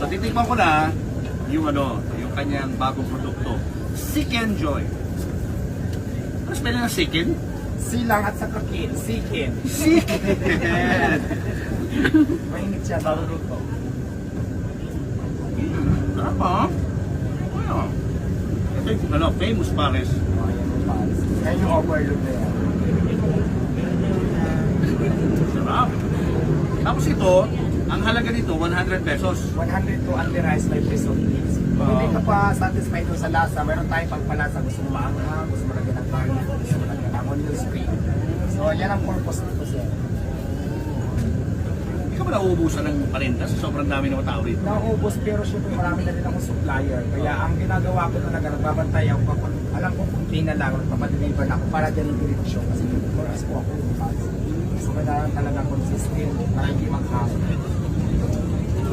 So titikman ko na yung yung kanyang bagong produkto. Chicken Joy. Ano spelling ng chicken? Silang at saka sikin. Chicken! Mainit siya, bago ko. Sarap ha? Ano? Ito yung famous pares. Ayan yung pares. Ayan yung overload na yan. Sarap. Tapos ito, ang halaga nito, 100 pesos. 100 to only rice, 5 pesos each. Kung hindi ka pa satisfied doon sa lasa, meron tayong pagpalasa. Gusto mo maanghang, gusto mo lagyan ng garlic, gusto mo lagyan ng onion spring. So, yan ang purpose nito siya. Hindi ka ba nauubusan ng parinta sa sobrang dami ng tao rito? Naubos, pero syempre marami na din akong supplier. Kaya ang ginagawa ko talaga, nagbabantay ako kapag alam ko kunti na lang, papadeliver na ako para dyan yung direksyon. Kasi oras po ako yung pads. So, kailangan talaga consistent para hindi mag-hang.